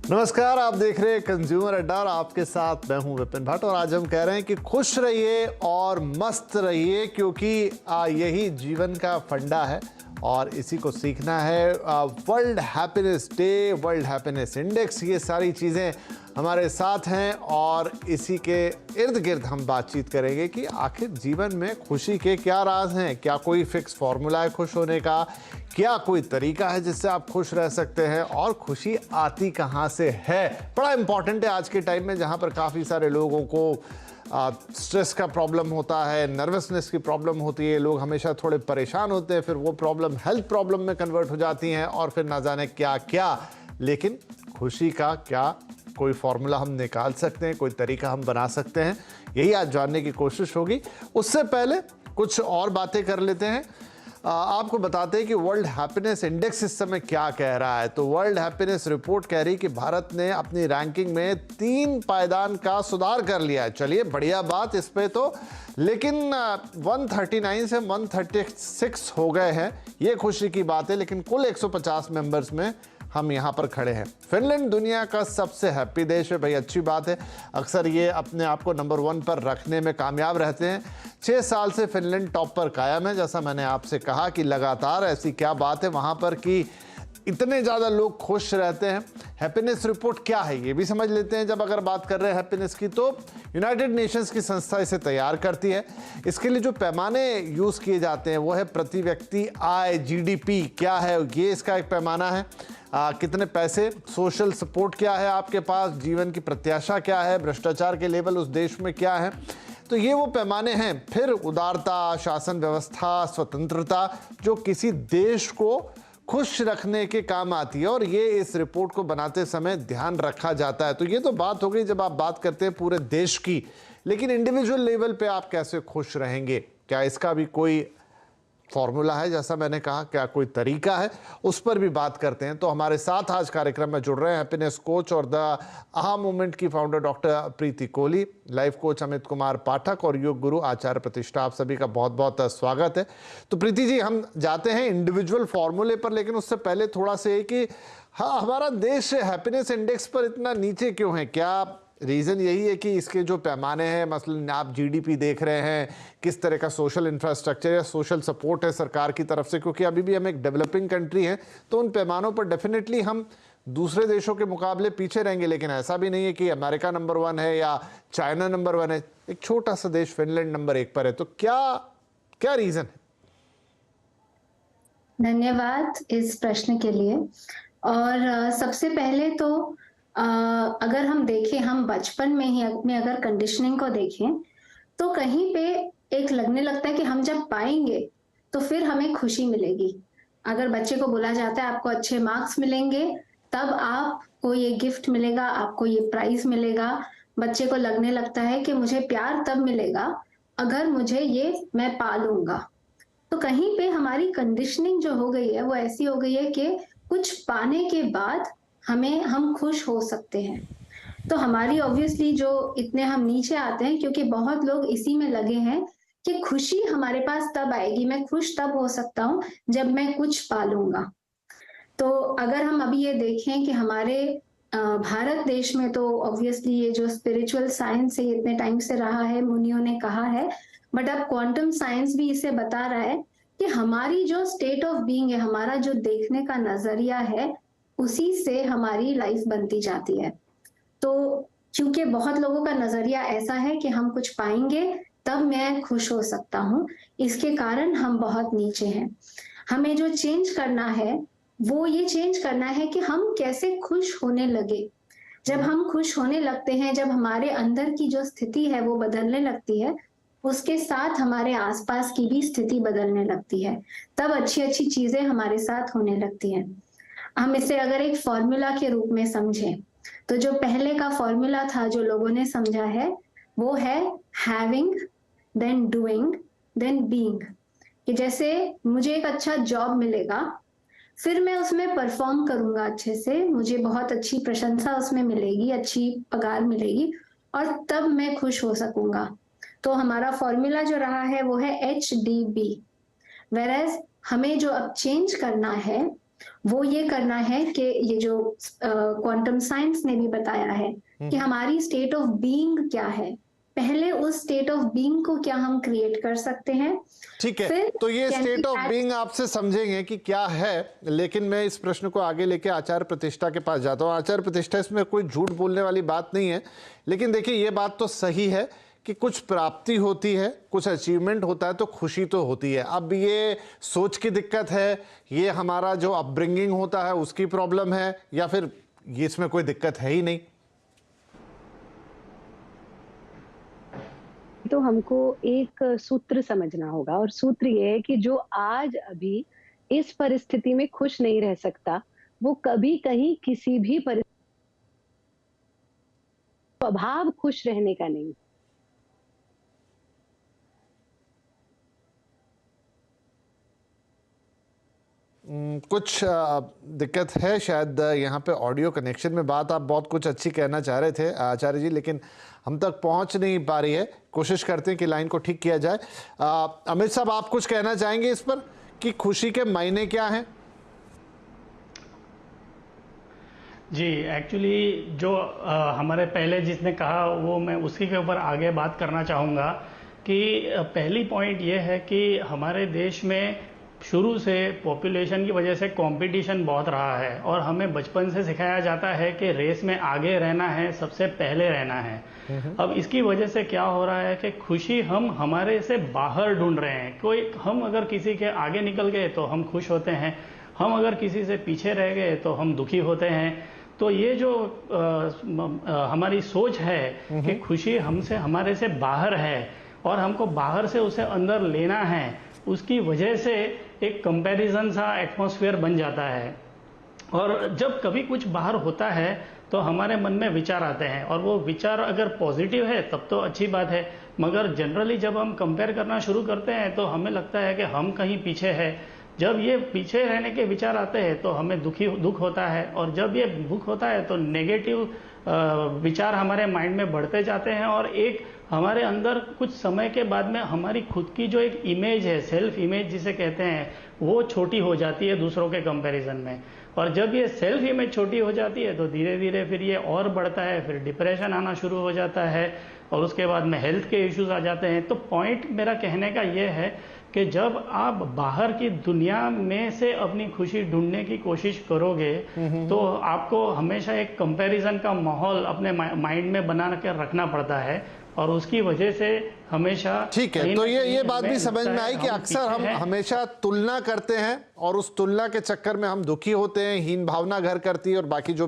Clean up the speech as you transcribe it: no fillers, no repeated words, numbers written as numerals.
नमस्कार, आप देख रहे हैं कंज्यूमर अड्डा और आपके साथ मैं हूं विपिन भट्ट। और आज हम कह रहे हैं कि खुश रहिए और मस्त रहिए, क्योंकि यही जीवन का फंडा है और इसी को सीखना है। World happiness day, world happiness index, ये सारी चीज़ें हमारे साथ हैं और इसी के इर्द गिर्द हम बातचीत करेंगे कि आखिर जीवन में खुशी के क्या राज हैं। क्या कोई फिक्स फॉर्मूला है खुश होने का? क्या कोई तरीका है जिससे आप खुश रह सकते हैं? और खुशी आती कहाँ से है? बड़ा इंपॉर्टेंट है आज के टाइम में, जहाँ पर काफ़ी सारे लोगों को स्ट्रेस का प्रॉब्लम होता है, नर्वसनेस की प्रॉब्लम होती है, लोग हमेशा थोड़े परेशान होते हैं, फिर वो प्रॉब्लम हेल्थ प्रॉब्लम में कन्वर्ट हो जाती हैं और फिर ना जाने क्या क्या। लेकिन खुशी का क्या कोई फॉर्मूला हम निकाल सकते हैं, कोई तरीका हम बना सकते हैं? यही आज जानने की कोशिश होगी। उससे पहले कुछ और बातें कर लेते हैं। आपको बताते हैं कि वर्ल्ड हैप्पीनेस इंडेक्स इस समय क्या कह रहा है। तो वर्ल्ड हैप्पीनेस रिपोर्ट कह रही है कि भारत ने अपनी रैंकिंग में 3 पायदान का सुधार कर लिया है। चलिए, बढ़िया बात इस पे तो। लेकिन 139 से 136 हो गए हैं, ये खुशी की बात है। लेकिन कुल 150 मेंबर्स में हम यहाँ पर खड़े हैं। फिनलैंड दुनिया का सबसे हैप्पी देश है, भाई अच्छी बात है। अक्सर ये अपने आप को नंबर 1 पर रखने में कामयाब रहते हैं। 6 साल से फिनलैंड टॉप पर कायम है। जैसा मैंने आपसे कहा कि लगातार ऐसी क्या बात है वहाँ पर कि इतने ज़्यादा लोग खुश रहते हैं। हैप्पीनेस रिपोर्ट क्या है ये भी समझ लेते हैं। जब अगर बात कर रहे हैं हैप्पीनेस की, तो यूनाइटेड नेशंस की संस्था इसे तैयार करती है। इसके लिए जो पैमाने यूज़ किए जाते हैं वो है प्रति व्यक्ति आय, जीडीपी क्या है, ये इसका एक पैमाना है। कितने पैसे, सोशल सपोर्ट क्या है आपके पास, जीवन की प्रत्याशा क्या है, भ्रष्टाचार के लेवल उस देश में क्या है। तो ये वो पैमाने हैं। फिर उदारता, शासन व्यवस्था, स्वतंत्रता, जो किसी देश को खुश रखने के काम आती है और ये इस रिपोर्ट को बनाते समय ध्यान रखा जाता है। तो ये तो बात हो गई जब आप बात करते हैं पूरे देश की। लेकिन इंडिविजुअल लेवल पे आप कैसे खुश रहेंगे? क्या इसका भी कोई फॉर्मूला है? जैसा मैंने कहा, क्या कोई तरीका है? उस पर भी बात करते हैं। तो हमारे साथ आज कार्यक्रम में जुड़ रहे हैं हैप्पीनेस कोच और द आहा मूवमेंट की फाउंडर डॉक्टर प्रीति कोहली, लाइफ कोच अमित कुमार पाठक और योग गुरु आचार्य प्रतिष्ठा। आप सभी का बहुत बहुत स्वागत है। तो प्रीति जी, हम जाते हैं इंडिविजुअल फॉर्मूले पर, लेकिन उससे पहले थोड़ा सा है कि हाँ, हमारा देश हैप्पीनेस इंडेक्स पर इतना नीचे क्यों है? क्या रीज़न यही है कि इसके जो पैमाने हैं, मसलन आप जीडीपी देख रहे हैं, किस तरह का सोशल इंफ्रास्ट्रक्चर या सोशल सपोर्ट है सरकार की तरफ से? क्योंकि अभी भी हम एक डेवलपिंग कंट्री हैं, तो उन पैमानों पर डेफिनेटली हम दूसरे देशों के मुकाबले पीछे रहेंगे। लेकिन ऐसा भी नहीं है कि अमेरिका नंबर 1 है या चाइना नंबर 1 है। एक छोटा सा देश फिनलैंड नंबर 1 पर है। तो क्या क्या रीज़न है? धन्यवाद इस प्रश्न के लिए। और सबसे पहले तो अगर हम देखें, हम बचपन में ही अपने अगर कंडीशनिंग को देखें, तो कहीं पे एक लगने लगता है कि हम जब पाएंगे तो फिर हमें खुशी मिलेगी। अगर बच्चे को बोला जाता है आपको अच्छे मार्क्स मिलेंगे, तब आपको ये गिफ्ट मिलेगा, आपको ये प्राइज मिलेगा, बच्चे को लगने लगता है कि मुझे प्यार तब मिलेगा अगर मुझे ये मैं पा लूंगा। तो कहीं पे हमारी कंडीशनिंग जो हो गई है वो ऐसी हो गई है कि कुछ पाने के बाद हम खुश हो सकते हैं। तो हमारी ऑब्वियसली जो इतने हम नीचे आते हैं क्योंकि बहुत लोग इसी में लगे हैं कि खुशी हमारे पास तब आएगी, मैं खुश तब हो सकता हूँ जब मैं कुछ पालूंगा। तो अगर हम अभी ये देखें कि हमारे भारत देश में तो ऑब्वियसली ये जो स्पिरिचुअल साइंस है ये इतने टाइम से रहा है, मुनियों ने कहा है, बट अब क्वांटम साइंस भी इसे बता रहा है कि हमारी जो स्टेट ऑफ बीइंग है, हमारा जो देखने का नजरिया है, उसी से हमारी लाइफ बनती जाती है। तो क्योंकि बहुत लोगों का नजरिया ऐसा है कि हम कुछ पाएंगे तब मैं खुश हो सकता हूँ, इसके कारण हम बहुत नीचे हैं। हमें जो चेंज करना है वो ये चेंज करना है कि हम कैसे खुश होने लगे। जब हम खुश होने लगते हैं, जब हमारे अंदर की जो स्थिति है वो बदलने लगती है, उसके साथ हमारे आसपास की भी स्थिति बदलने लगती है, तब अच्छी अच्छी चीजें हमारे साथ होने लगती हैं। हम इसे अगर एक फॉर्मूला के रूप में समझें, तो जो पहले का फॉर्मूला था जो लोगों ने समझा है वो है having, then doing, then being. कि जैसे मुझे एक अच्छा जॉब मिलेगा, फिर मैं उसमें परफॉर्म करूंगा अच्छे से, मुझे बहुत अच्छी प्रशंसा उसमें मिलेगी, अच्छी पगार मिलेगी, और तब मैं खुश हो सकूंगा। तो हमारा फॉर्मूला जो रहा है वो है HDB। वेरएज हमें जो अब चेंज करना है वो ये करना है कि ये जो क्वांटम साइंस ने भी बताया है कि हमारी स्टेट ऑफ बीइंग क्या है, पहले उस स्टेट ऑफ बीइंग को क्या हम क्रिएट कर सकते हैं। ठीक है, फिर तो ये can state we of add- being आपसे समझेंगे कि क्या है, लेकिन मैं इस प्रश्न को आगे लेके आचार्य प्रतिष्ठा के पास जाता हूँ। आचार्य प्रतिष्ठा, इसमें कोई झूठ बोलने वाली बात नहीं है, लेकिन देखिए ये बात तो सही है कि कुछ प्राप्ति होती है, कुछ अचीवमेंट होता है तो खुशी तो होती है। अब ये सोच की दिक्कत है, ये हमारा जो अपब्रिंगिंग होता है उसकी प्रॉब्लम है, या फिर ये इसमें कोई दिक्कत है ही नहीं? तो हमको एक सूत्र समझना होगा, और सूत्र ये है कि जो आज अभी इस परिस्थिति में खुश नहीं रह सकता, वो कभी कहीं किसी भी स्वभाव खुश रहने का नहीं। कुछ दिक्कत है शायद यहाँ पे ऑडियो कनेक्शन में। बात आप बहुत कुछ अच्छी कहना चाह रहे थे आचार्य जी, लेकिन हम तक पहुँच नहीं पा रही है। कोशिश करते हैं कि लाइन को ठीक किया जाए। अमित साहब, आप कुछ कहना चाहेंगे इस पर कि खुशी के मायने क्या हैं? जी, एक्चुअली जो हमारे पहले जिसने कहा वो मैं उसी के ऊपर आगे बात करना चाहूँगा कि पहली पॉइंट ये है कि हमारे देश में शुरू से पॉपुलेशन की वजह से कंपटीशन बहुत रहा है, और हमें बचपन से सिखाया जाता है कि रेस में आगे रहना है, सबसे पहले रहना है। अब इसकी वजह से क्या हो रहा है कि खुशी हम हमारे से बाहर ढूंढ रहे हैं। कोई हम अगर किसी के आगे निकल गए तो हम खुश होते हैं, हम अगर किसी से पीछे रह गए तो हम दुखी होते हैं। तो ये जो हमारी सोच है कि खुशी हमसे हमारे से बाहर है और हमको बाहर से उसे अंदर लेना है, उसकी वजह से एक कंपैरिजन सा एटमॉस्फेयर बन जाता है। और जब कभी कुछ बाहर होता है तो हमारे मन में विचार आते हैं, और वो विचार अगर पॉजिटिव है तब तो अच्छी बात है, मगर जनरली जब हम कंपेयर करना शुरू करते हैं तो हमें लगता है कि हम कहीं पीछे है। जब ये पीछे रहने के विचार आते हैं तो हमें दुख होता है, और जब ये दुख होता है तो नेगेटिव विचार हमारे माइंड में बढ़ते जाते हैं, और एक हमारे अंदर कुछ समय के बाद में हमारी खुद की जो एक इमेज है, सेल्फ इमेज जिसे कहते हैं, वो छोटी हो जाती है दूसरों के कंपैरिजन में। और जब ये सेल्फ इमेज छोटी हो जाती है तो धीरे धीरे फिर ये और बढ़ता है, फिर डिप्रेशन आना शुरू हो जाता है, और उसके बाद में हेल्थ के इश्यूज आ जाते हैं। तो पॉइंट मेरा कहने का ये है कि जब आप बाहर की दुनिया में से अपनी खुशी ढूंढने की कोशिश करोगे तो आपको हमेशा एक कंपैरिजन का माहौल अपने माइंड में बना के रखना पड़ता है, और उसकी वजह से हमेशा ठीक है, तो ये बात भी समझ में आई कि अक्सर हम हमेशा तुलना करते हैं, और उस तुलना के चक्कर में हम दुखी होते हैं, हीन भावना घर करती है, और बाकी जो